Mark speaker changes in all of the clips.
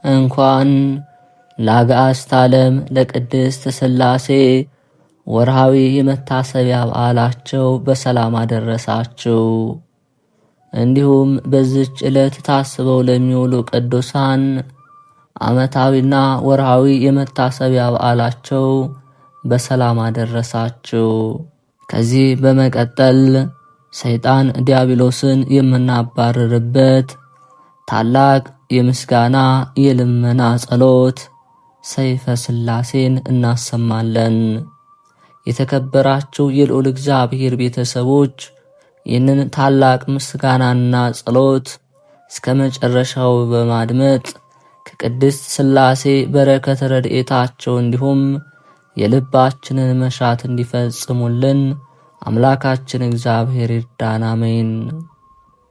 Speaker 1: እንኳን ለአጋዕዝተ ዓለም ለቅድስት ሥላሴ ወርሃዊ የመታሰቢያ በዓላቸው በሰላም አደረሳችሁ። እንዲሁም በዚች ዕለት ታስበው ለሚውሉ ቅዱሳን ዓመታዊና ወርሃዊ የመታሰቢያ በዓላቸው በሰላም አደረሳችሁ። ከዚህ በመቀጠል ሰይጣን ዲያብሎስን የምናባርርበት ታላቅ የምስጋና የልመና ጸሎት ሰይፈ ሥላሴን እናሰማለን። የተከበራችሁ የልዑል እግዚአብሔር ቤተሰቦች ይህንን ታላቅ ምስጋናና ጸሎት እስከ መጨረሻው በማድመጥ ከቅድስት ሥላሴ በረከት ረድኤታቸው እንዲሁም የልባችንን መሻት እንዲፈጽሙልን አምላካችን እግዚአብሔር ይርዳን። አሜን።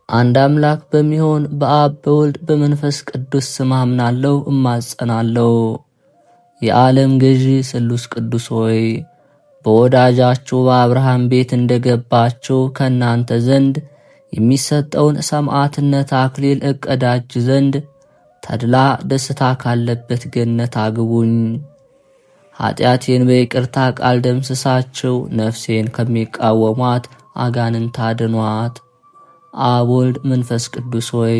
Speaker 1: አንድ አምላክ በሚሆን በአብ በወልድ በመንፈስ ቅዱስ ስም አምናለሁ እማጸናለሁ። የዓለም ገዢ ስሉስ ቅዱስ ሆይ በወዳጃችሁ በአብርሃም ቤት እንደገባችሁ ከእናንተ ዘንድ የሚሰጠውን ሰማዕትነት አክሊል እቀዳጅ ዘንድ ተድላ ደስታ ካለበት ገነት አግቡኝ። ኃጢአቴን በይቅርታ ቃል ደምስሳችሁ ነፍሴን ከሚቃወሟት አጋንንት አድኗት። አብ ወልድ መንፈስ ቅዱስ ሆይ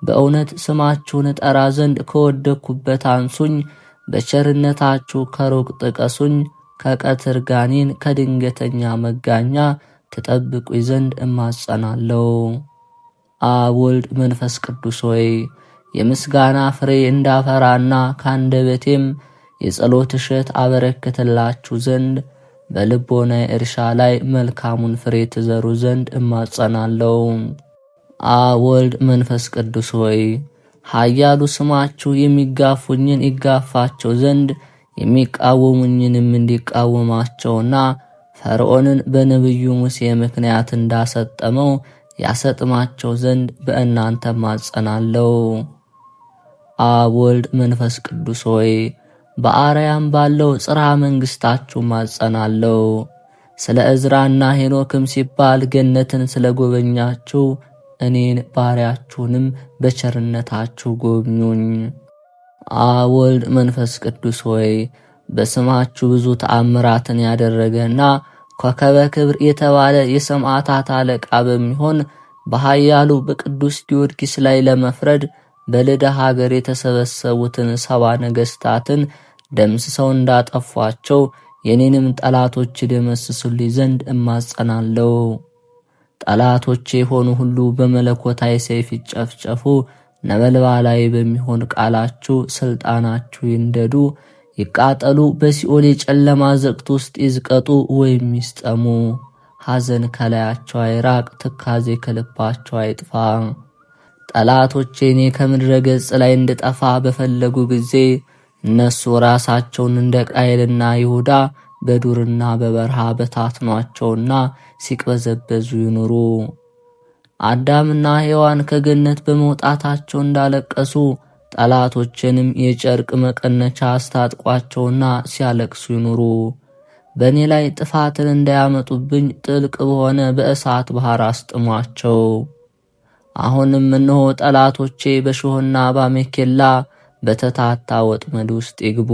Speaker 1: በእውነት ስማችሁን እጠራ ዘንድ ከወደቅኩበት አንሱኝ። በቸርነታችሁ ከሩቅ ጥቀሱኝ። ከቀትር ጋኔን ከድንገተኛ መጋኛ ትጠብቁኝ ዘንድ እማጸናለሁ። አብ ወልድ መንፈስ ቅዱስ ሆይ የምስጋና ፍሬ እንዳፈራና ካንደበቴም የጸሎት እሸት አበረክትላችሁ ዘንድ በልቦና እርሻ ላይ መልካሙን ፍሬ ትዘሩ ዘንድ እማጸናለሁ። አብ ወልድ መንፈስ ቅዱስ ሆይ ኃያሉ ስማችሁ የሚጋፉኝን ይጋፋቸው ዘንድ የሚቃወሙኝንም እንዲቃወማቸውና ፈርዖንን በነቢዩ ሙሴ ምክንያት እንዳሰጠመው ያሰጥማቸው ዘንድ በእናንተ እማጸናለሁ። አብ ወልድ መንፈስ ቅዱስ ሆይ በአርያም ባለው ጽርሐ መንግሥታችሁ እማጸናለሁ። ስለ ዕዝራና ሄኖክም ሲባል ገነትን ስለ ጎበኛችሁ እኔን ባሪያችሁንም በቸርነታችሁ ጎብኙኝ። አብ ወልድ መንፈስ ቅዱስ ሆይ በስማችሁ ብዙ ተአምራትን ያደረገና ኮከበ ክብር የተባለ የሰማዕታት አለቃ በሚሆን በኃያሉ በቅዱስ ጊዮርጊስ ላይ ለመፍረድ በልዳ ሀገር የተሰበሰቡትን 70 ነገሥታትን ደምስሰው እንዳጠፏቸው የኔንም ጠላቶች ደመስሱልኝ ዘንድ እማጸናለሁ። ጠላቶቼ የሆኑ ሁሉ በመለኮታዊ ሰይፍ ይጨፍጨፉ። ነበልባላዊ በሚሆን ቃላችሁ ስልጣናችሁ ይንደዱ፣ ይቃጠሉ። በሲኦል የጨለማ ዘቅት ውስጥ ይዝቀጡ ወይም ይስጠሙ። ሐዘን ከላያቸው አይራቅ፣ ትካዜ ከልባቸው አይጥፋ። ጠላቶቼ እኔ ከምድረ ገጽ ላይ እንድጠፋ በፈለጉ ጊዜ እነሱ ራሳቸውን እንደ ቃየልና ይሁዳ በዱርና በበረሃ በታትኗቸውና ሲቅበዘበዙ ይኑሩ። አዳምና ሔዋን ከገነት በመውጣታቸው እንዳለቀሱ ጠላቶችንም የጨርቅ መቀነቻ አስታጥቋቸውና ሲያለቅሱ ይኑሩ። በእኔ ላይ ጥፋትን እንዳያመጡብኝ ጥልቅ በሆነ በእሳት ባሕር አስጥሟቸው። አሁንም እነሆ ጠላቶቼ በሾህና ባሜኬላ በተታታ ወጥመድ ውስጥ ይግቡ።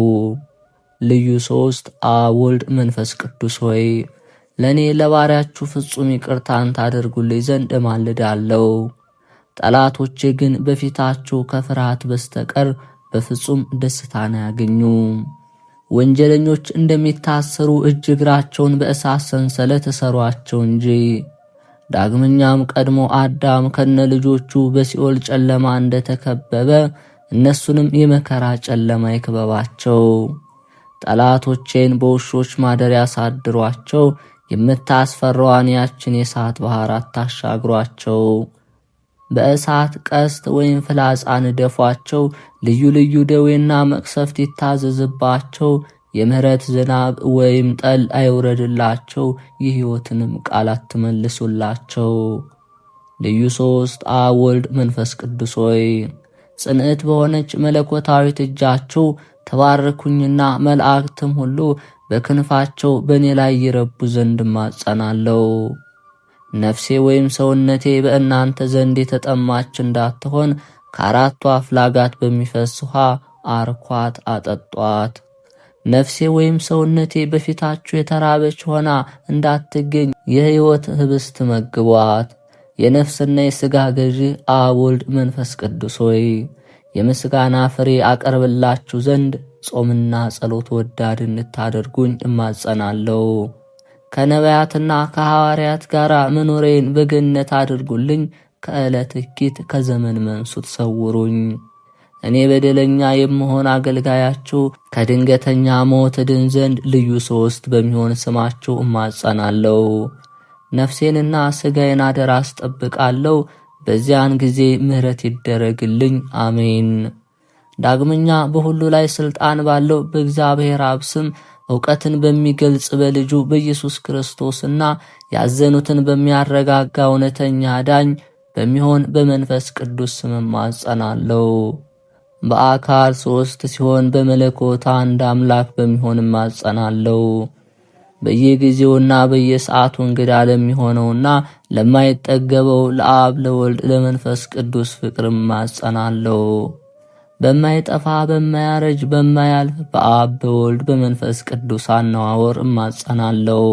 Speaker 1: ልዩ ሦስት አብ ወልድ መንፈስ ቅዱስ ሆይ ለእኔ ለባሪያችሁ ፍጹም ይቅርታን ታደርጉልኝ ዘንድ እማልዳለሁ። ጠላቶቼ ግን በፊታችሁ ከፍርሃት በስተቀር በፍጹም ደስታን አያገኙ። ወንጀለኞች እንደሚታሰሩ እጅ እግራቸውን በእሳት ሰንሰለት እሰሯቸው እንጂ። ዳግመኛም ቀድሞ አዳም ከነ ልጆቹ በሲኦል ጨለማ እንደተከበበ እነሱንም የመከራ ጨለማ ይክበባቸው። ጠላቶቼን በውሾች ማደሪያ ያሳድሯቸው። የምታስፈራዋን ያችን የእሳት ባሕር አታሻግሯቸው። በእሳት ቀስት ወይም ፍላጻ ንደፏቸው። ልዩ ልዩ ደዌና መቅሰፍት ይታዘዝባቸው። የምሕረት ዝናብ ወይም ጠል አይውረድላቸው። የሕይወትንም ቃል አትመልሱላቸው። ልዩ ሦስት አብ ወልድ መንፈስ ቅዱስ ሆይ ጽንዕት በሆነች መለኮታዊት እጃችሁ ተባረኩኝና መላእክትም ሁሉ በክንፋቸው በእኔ ላይ ይረቡ ዘንድ እማጸናለሁ። ነፍሴ ወይም ሰውነቴ በእናንተ ዘንድ የተጠማች እንዳትሆን ከአራቱ አፍላጋት በሚፈስ ውሃ አርኳት አጠጧት። ነፍሴ ወይም ሰውነቴ በፊታችሁ የተራበች ሆና እንዳትገኝ የሕይወት ህብስት መግቧት። የነፍስና የሥጋ ገዢ አብ ወልድ መንፈስ ቅዱስ ሆይ የምስጋና ፍሬ አቀርብላችሁ ዘንድ ጾምና ጸሎት ወዳድ እንድታደርጉኝ እማጸናለሁ። ከነቢያትና ከሐዋርያት ጋር መኖሬን በገነት አድርጉልኝ። ከዕለት እኪት ከዘመን መንሱት ሰውሩኝ። እኔ በደለኛ የምሆን አገልጋያችሁ ከድንገተኛ ሞት ድን ዘንድ ልዩ ሦስት በሚሆን ስማችሁ እማጸናለሁ። ነፍሴንና ሥጋዬን አደራ አስጠብቃለሁ። በዚያን ጊዜ ምሕረት ይደረግልኝ። አሜን። ዳግመኛ በሁሉ ላይ ሥልጣን ባለው በእግዚአብሔር አብ ስም ዕውቀትን በሚገልጽ በልጁ በኢየሱስ ክርስቶስና ያዘኑትን በሚያረጋጋ እውነተኛ ዳኝ በሚሆን በመንፈስ ቅዱስ ስም እማጸናለሁ። በአካል ሦስት ሲሆን በመለኮት አንድ አምላክ በሚሆን እማጸናለሁ። በየጊዜውና በየሰዓቱ እንግዳ ለሚሆነውና ለማይጠገበው ለአብ ለወልድ ለመንፈስ ቅዱስ ፍቅር እማጸናለሁ። በማይጠፋ በማያረጅ በማያልፍ በአብ በወልድ በመንፈስ ቅዱስ አነዋወር እማጸናለሁ።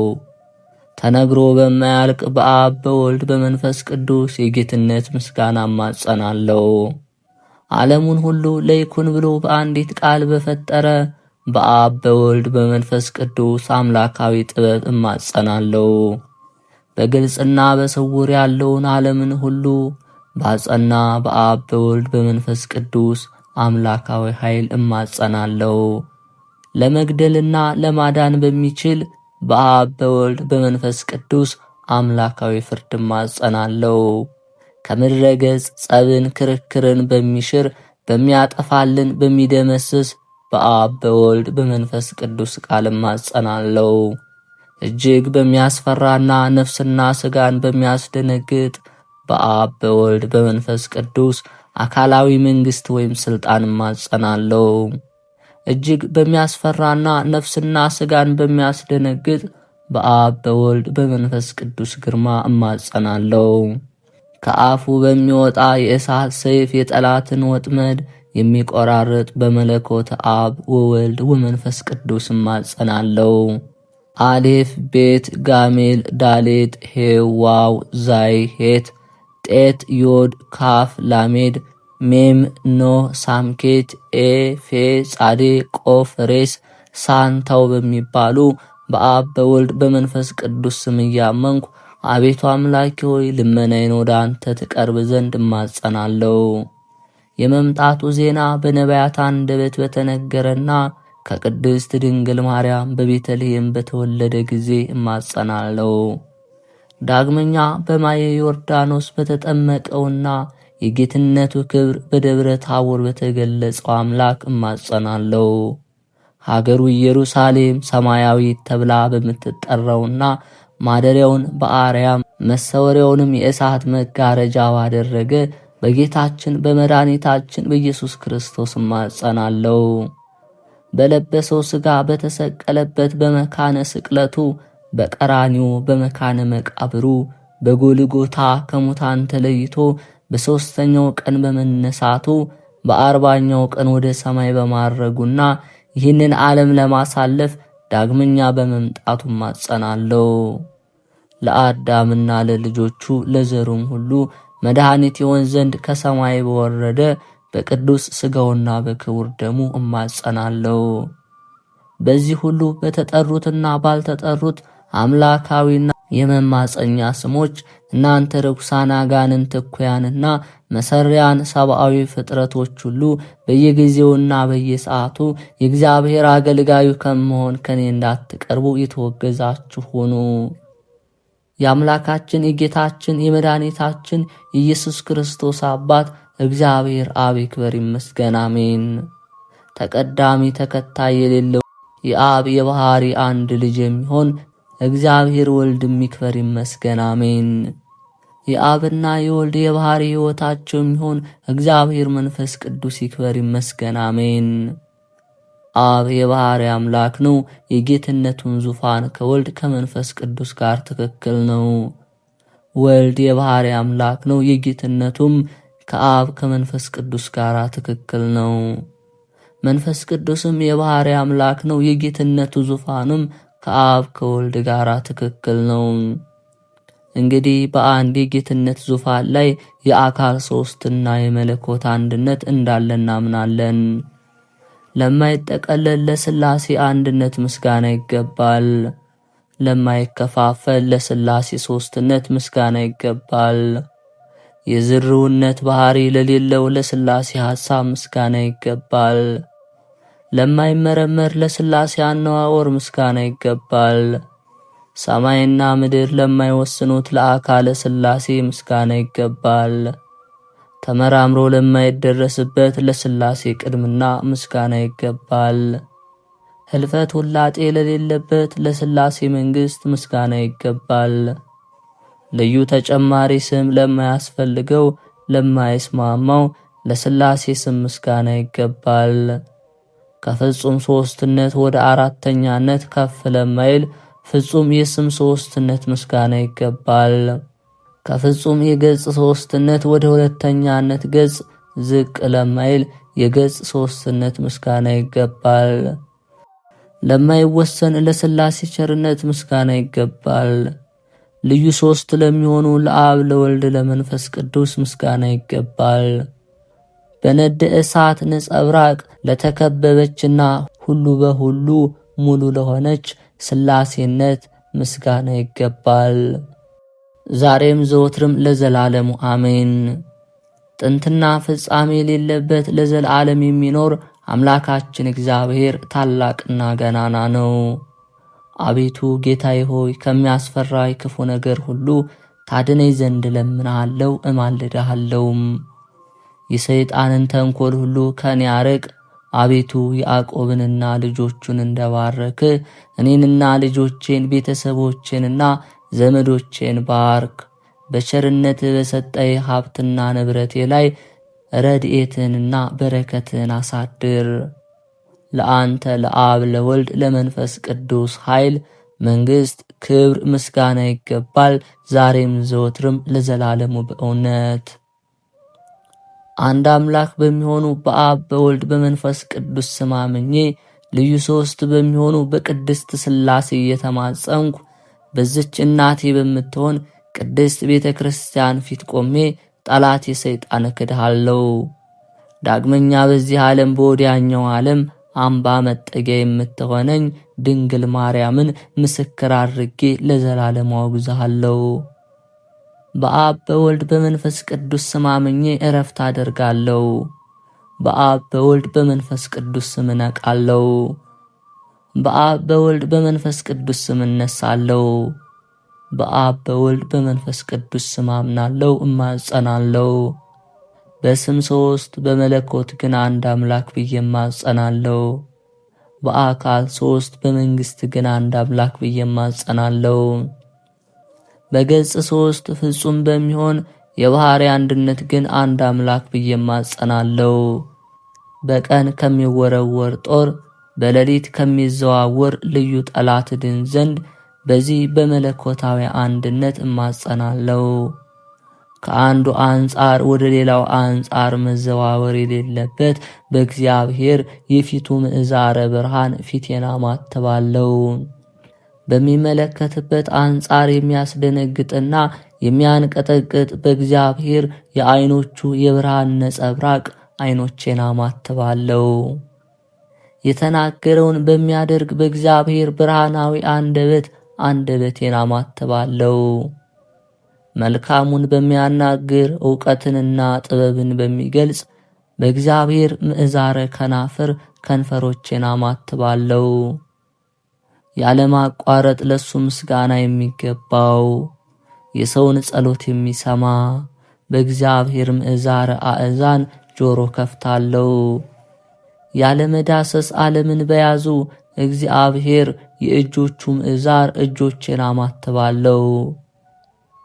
Speaker 1: ተነግሮ በማያልቅ በአብ በወልድ በመንፈስ ቅዱስ የጌትነት ምስጋና እማጸናለሁ። ዓለሙን ሁሉ ለይኩን ብሎ በአንዲት ቃል በፈጠረ በአብ በወልድ በመንፈስ ቅዱስ አምላካዊ ጥበብ እማጸናለሁ። በግልጽና በስውር ያለውን ዓለምን ሁሉ ባጸና በአብ በወልድ በመንፈስ ቅዱስ አምላካዊ ኃይል እማጸናለሁ። ለመግደልና ለማዳን በሚችል በአብ በወልድ በመንፈስ ቅዱስ አምላካዊ ፍርድ እማጸናለሁ። ከምድረ ገጽ ጸብን ክርክርን በሚሽር በሚያጠፋልን በሚደመስስ በአብ በወልድ በመንፈስ ቅዱስ ቃል እማጸናለሁ። እጅግ በሚያስፈራና ነፍስና ሥጋን በሚያስደነግጥ በአብ በወልድ በመንፈስ ቅዱስ አካላዊ መንግሥት ወይም ሥልጣን እማጸናለሁ። እጅግ በሚያስፈራና ነፍስና ሥጋን በሚያስደነግጥ በአብ በወልድ በመንፈስ ቅዱስ ግርማ እማጸናለሁ። ከአፉ በሚወጣ የእሳት ሰይፍ የጠላትን ወጥመድ የሚቆራርጥ በመለኮት አብ ወወልድ ወመንፈስ ቅዱስ እማጸናለሁ። አሌፍ ቤት ጋሜል ዳሌት ሄው ዋው ዛይ ሄት ጤት ዮድ ካፍ ላሜድ ሜም ኖ ሳምኬት ኤ ፌ ጻዴ ቆፍ ሬስ ሳንታው በሚባሉ በአብ በወልድ በመንፈስ ቅዱስ ስም እያመንኩ አቤቱ አምላኬ ሆይ ልመናዬን ወደ አንተ ትቀርብ ዘንድ እማጸናለሁ። የመምጣቱ ዜና በነቢያት አንደበት በተነገረና ከቅድስት ድንግል ማርያም በቤተልሔም በተወለደ ጊዜ እማጸናለሁ። ዳግመኛ በማየ ዮርዳኖስ በተጠመቀውና የጌትነቱ ክብር በደብረ ታቦር በተገለጸው አምላክ እማጸናለሁ። ሀገሩ ኢየሩሳሌም ሰማያዊት ተብላ በምትጠራውና ማደሪያውን በአርያም መሰወሪያውንም የእሳት መጋረጃ ባደረገ በጌታችን በመድኃኒታችን በኢየሱስ ክርስቶስ እማጸናለሁ። በለበሰው ሥጋ በተሰቀለበት በመካነ ስቅለቱ በቀራኒዮ በመካነ መቃብሩ በጎልጎታ ከሙታን ተለይቶ በሦስተኛው ቀን በመነሳቱ በ40ኛው ቀን ወደ ሰማይ በማረጉና ይህንን ዓለም ለማሳለፍ ዳግመኛ በመምጣቱ እማጸናለሁ። ለአዳምና ለልጆቹ ለዘሩም ሁሉ መድኃኒት ይሆን ዘንድ ከሰማይ በወረደ በቅዱስ ሥጋውና በክቡር ደሙ እማጸናለሁ። በዚህ ሁሉ በተጠሩትና ባልተጠሩት አምላካዊና የመማፀኛ ስሞች እናንተ ርኩሳን አጋንንት እኩያንና መሰሪያን ሰብአዊ ፍጥረቶች ሁሉ በየጊዜውና በየሰዓቱ የእግዚአብሔር አገልጋዩ ከመሆን ከኔ እንዳትቀርቡ የተወገዛችሁ ሁኑ። የአምላካችን የጌታችን የመድኃኒታችን የኢየሱስ ክርስቶስ አባት እግዚአብሔር አብ ይክበር ይመስገን፣ አሜን። ተቀዳሚ ተከታይ የሌለው የአብ የባህሪ አንድ ልጅ የሚሆን እግዚአብሔር ወልድም ይክበር ይመስገን፣ አሜን። የአብና የወልድ የባህሪ ሕይወታቸው የሚሆን እግዚአብሔር መንፈስ ቅዱስ ይክበር ይመስገን፣ አሜን። አብ የባህሪ አምላክ ነው። የጌትነቱን ዙፋን ከወልድ ከመንፈስ ቅዱስ ጋር ትክክል ነው። ወልድ የባህሪ አምላክ ነው። የጌትነቱም ከአብ ከመንፈስ ቅዱስ ጋር ትክክል ነው። መንፈስ ቅዱስም የባሕሪ አምላክ ነው። የጌትነቱ ዙፋንም ከአብ ከወልድ ጋር ትክክል ነው። እንግዲህ በአንድ የጌትነት ዙፋን ላይ የአካል ሦስትና የመለኮት አንድነት እንዳለ እናምናለን። ለማይጠቀለል ለሥላሴ አንድነት ምስጋና ይገባል። ለማይከፋፈል ለሥላሴ ሦስትነት ምስጋና ይገባል። የዝርውነት ባሕሪ ለሌለው ለሥላሴ ሐሳብ ምስጋና ይገባል። ለማይመረመር ለሥላሴ አነዋወር ምስጋና ይገባል። ሰማይና ምድር ለማይወስኑት ለአካለ ሥላሴ ምስጋና ይገባል። ተመራምሮ ለማይደረስበት ለሥላሴ ቅድምና ምስጋና ይገባል። ህልፈት ውላጤ ለሌለበት ለሥላሴ መንግሥት ምስጋና ይገባል። ልዩ ተጨማሪ ስም ለማያስፈልገው ለማይስማማው ለሥላሴ ስም ምስጋና ይገባል። ከፍጹም ሦስትነት ወደ አራተኛነት ከፍ ለማይል ፍጹም የስም ሦስትነት ምስጋና ይገባል። ከፍጹም የገጽ ሦስትነት ወደ ሁለተኛነት ገጽ ዝቅ ለማይል የገጽ ሦስትነት ምስጋና ይገባል። ለማይወሰን ለሥላሴ ቸርነት ምስጋና ይገባል። ልዩ ሦስት ለሚሆኑ ለአብ ለወልድ ለመንፈስ ቅዱስ ምስጋና ይገባል። በነደ እሳት ነጸብራቅ ለተከበበችና ሁሉ በሁሉ ሙሉ ለሆነች ሥላሴነት ምስጋና ይገባል። ዛሬም ዘወትርም ለዘላለሙ አሜን። ጥንትና ፍጻሜ የሌለበት ለዘላለም የሚኖር አምላካችን እግዚአብሔር ታላቅና ገናና ነው። አቤቱ ጌታዬ ሆይ ከሚያስፈራይ ክፉ ነገር ሁሉ ታድነኝ ዘንድ እለምንሃለሁ እማልድሃለሁም። የሰይጣንን ተንኰል ሁሉ ከኔ አርቅ። አቤቱ ያዕቆብንና ልጆቹን እንደባረክ እኔንና ልጆቼን ቤተሰቦቼንና ዘመዶቼን ባርክ። በቸርነት በሰጠይ ሀብትና ንብረቴ ላይ ረድኤትንና በረከትን አሳድር። ለአንተ ለአብ ለወልድ ለመንፈስ ቅዱስ ኃይል፣ መንግሥት፣ ክብር፣ ምስጋና ይገባል ዛሬም ዘወትርም ለዘላለሙ በእውነት። አንድ አምላክ በሚሆኑ በአብ በወልድ በመንፈስ ቅዱስ ስም አምኜ ልዩ ሦስት በሚሆኑ በቅድስት ሥላሴ እየተማጸንኩ በዚች እናቴ በምትሆን ቅድስት ቤተ ክርስቲያን ፊት ቆሜ ጠላት የሰይጣን እክድሃለሁ። ዳግመኛ በዚህ ዓለም በወዲያኛው ዓለም አምባ መጠጊያ የምትሆነኝ ድንግል ማርያምን ምስክር አድርጌ ለዘላለም አወግዝሃለሁ። በአብ በወልድ በመንፈስ ቅዱስ ስም አምኜ ዕረፍት አደርጋለሁ። በአብ በወልድ በመንፈስ ቅዱስ ስም እነቃለሁ። በአብ በወልድ በመንፈስ ቅዱስ ስም እነሳለሁ። በአብ በወልድ በመንፈስ ቅዱስ ስም አምናለሁ እማጸናለሁ። በስም ሦስት በመለኮት ግን አንድ አምላክ ብዬ እማጸናለሁ። በአካል ሦስት በመንግሥት ግን አንድ አምላክ ብዬ እማጸናለሁ። በገጽ ሦስት ፍጹም በሚሆን የባሕሪ አንድነት ግን አንድ አምላክ ብዬ እማጸናለሁ። በቀን ከሚወረወር ጦር በሌሊት ከሚዘዋወር ልዩ ጠላት ድን ዘንድ በዚህ በመለኮታዊ አንድነት እማጸናለሁ። ከአንዱ አንጻር ወደ ሌላው አንጻር መዘዋወር የሌለበት በእግዚአብሔር የፊቱ ምዕዛረ ብርሃን ፊቴን አማትባለሁ። በሚመለከትበት አንጻር የሚያስደነግጥና የሚያንቀጠቅጥ በእግዚአብሔር የዓይኖቹ የብርሃን ነጸብራቅ ዓይኖቼን አማትባለሁ። የተናገረውን በሚያደርግ በእግዚአብሔር ብርሃናዊ አንደበት አንደበቴን አማትባለሁ። መልካሙን በሚያናግር ዕውቀትንና ጥበብን በሚገልጽ በእግዚአብሔር ምዕዛረ ከናፍር ከንፈሮቼን አማትባለሁ። ያለማቋረጥ ለሱ ምስጋና የሚገባው የሰውን ጸሎት የሚሰማ በእግዚአብሔር ምዕዛረ አእዛን ጆሮ ከፍታለሁ። ያለመዳሰስ ዓለምን በያዙ እግዚአብሔር የእጆቹ ምዕዛር እጆቼን አማትባለሁ።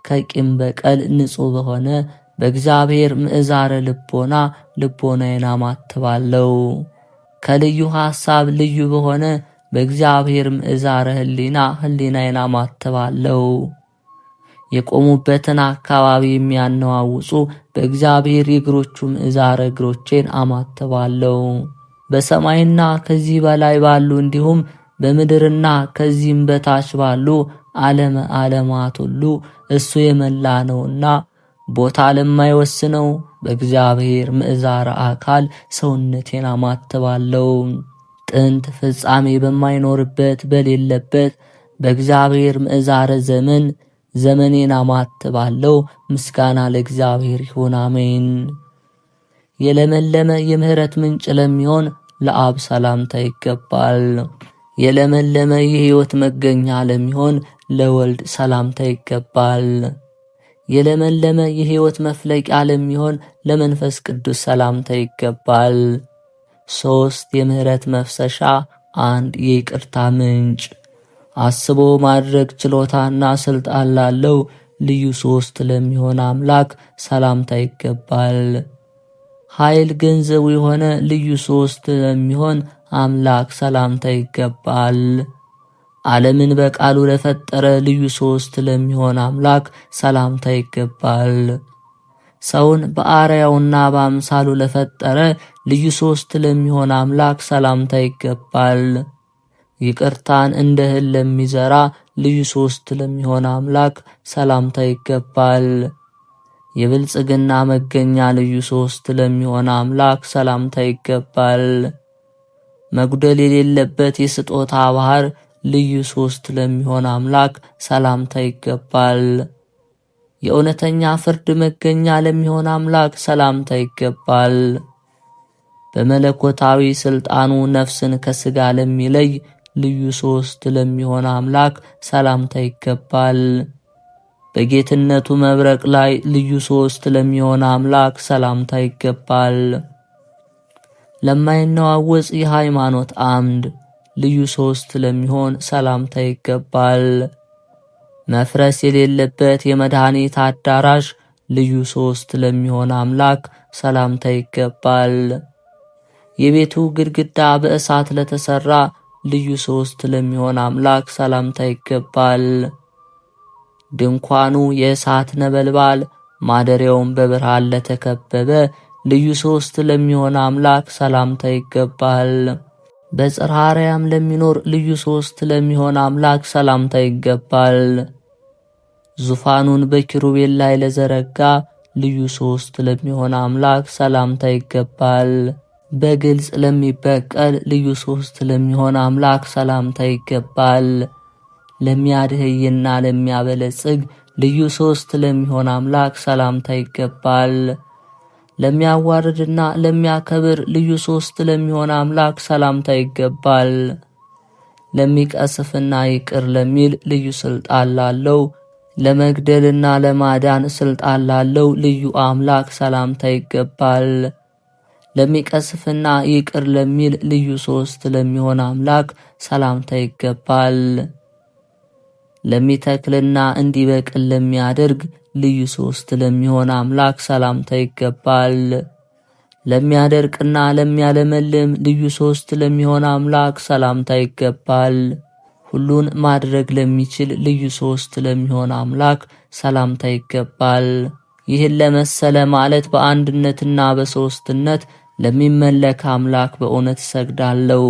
Speaker 1: ከቂም በቀል ንጹሕ በሆነ በእግዚአብሔር ምዕዛረ ልቦና ልቦናዬን አማትባለሁ። ከልዩ ሐሳብ ልዩ በሆነ በእግዚአብሔር ምዕዛረ ሕሊና ሕሊናዬን አማትባለሁ። የቆሙበትን አካባቢ የሚያነዋውጹ በእግዚአብሔር የእግሮቹ ምዕዛረ እግሮቼን አማትባለሁ። በሰማይና ከዚህ በላይ ባሉ እንዲሁም በምድርና ከዚህም በታች ባሉ ዓለመ ዓለማት ሁሉ እሱ የመላ ነውና ቦታ ለማይወስነው በእግዚአብሔር ምዕዛረ አካል ሰውነቴን አማትባለሁ። ጥንት ፍጻሜ በማይኖርበት በሌለበት በእግዚአብሔር ምዕዛረ ዘመን ዘመኔን አማትባለሁ። ምስጋና ለእግዚአብሔር ይሁን፣ አሜን። የለመለመ የምህረት ምንጭ ለሚሆን ለአብ ሰላምታ ይገባል። የለመለመ የሕይወት መገኛ ለሚሆን ለወልድ ሰላምታ ይገባል። የለመለመ የሕይወት መፍለቂያ ለሚሆን ለመንፈስ ቅዱስ ሰላምታ ይገባል። 3 የምህረት መፍሰሻ 1 የይቅርታ ምንጭ አስቦ ማድረግ ችሎታና ስልጣን ላለው ልዩ 3 ለሚሆን አምላክ ሰላምታ ይገባል። ኃይል ገንዘቡ የሆነ ልዩ 3 ለሚሆን አምላክ ሰላምታ ይገባል። ዓለምን በቃሉ ለፈጠረ ልዩ 3 ለሚሆን አምላክ ሰላምታ ይገባል። ሰውን በአርአያውና በአምሳሉ ለፈጠረ ልዩ 3 ለሚሆን አምላክ ሰላምታ ይገባል። ይቅርታን እንደ እህል ለሚዘራ ልዩ 3 ለሚሆን አምላክ ሰላምታ ይገባል። የብልጽግና መገኛ ልዩ 3 ለሚሆን አምላክ ሰላምታ ይገባል። መጉደል የሌለበት የስጦታ ባህር ልዩ 3 ለሚሆን አምላክ ሰላምታ ይገባል። የእውነተኛ ፍርድ መገኛ ለሚሆን አምላክ ሰላምታ ይገባል። በመለኮታዊ ስልጣኑ ነፍስን ከሥጋ ለሚለይ ልዩ 3 ለሚሆን አምላክ ሰላምታ ይገባል። በጌትነቱ መብረቅ ላይ ልዩ 3 ለሚሆን አምላክ ሰላምታ ይገባል። ለማይነዋወጽ የሃይማኖት አምድ ልዩ 3 ለሚሆን ሰላምታ ይገባል። መፍረስ የሌለበት የመድኃኒት አዳራሽ ልዩ 3 ለሚሆን አምላክ ሰላምታ ይገባል። የቤቱ ግድግዳ በእሳት ለተሰራ ልዩ 3 ለሚሆን አምላክ ሰላምታ ይገባል። ድንኳኑ የእሳት ነበልባል ማደሪያውን በብርሃን ለተከበበ ልዩ 3 ለሚሆን አምላክ ሰላምታ ይገባል። በጽርሐ አርያም ለሚኖር ልዩ 3 ለሚሆን አምላክ ሰላምታ ይገባል። ዙፋኑን በኪሩቤል ላይ ለዘረጋ ልዩ 3 ለሚሆን አምላክ ሰላምታ ይገባል። በግልጽ ለሚበቀል ልዩ 3 ለሚሆን አምላክ ሰላምታ ይገባል። ለሚያድህይና ለሚያበለጽግ ልዩ 3 ለሚሆን አምላክ ሰላምታ ይገባል። ለሚያዋርድና ለሚያከብር ልዩ 3 ለሚሆን አምላክ ሰላምታ ይገባል። ለሚቀስፍና ይቅር ለሚል ልዩ ስልጣን ላለው ለመግደልና ለማዳን ስልጣን ላለው ልዩ አምላክ ሰላምታ ይገባል። ለሚቀስፍና ይቅር ለሚል ልዩ 3 ለሚሆን አምላክ ሰላምታ ይገባል። ለሚተክልና እንዲበቅል ለሚያደርግ ልዩ 3 ለሚሆን አምላክ ሰላምታ ይገባል። ለሚያደርቅና ለሚያለመልም ልዩ 3 ለሚሆን አምላክ ሰላምታ ይገባል። ሁሉን ማድረግ ለሚችል ልዩ 3 ለሚሆን አምላክ ሰላምታ ይገባል። ይህን ለመሰለ ማለት በአንድነትና በሦስትነት ለሚመለክ አምላክ በእውነት እሰግዳለሁ።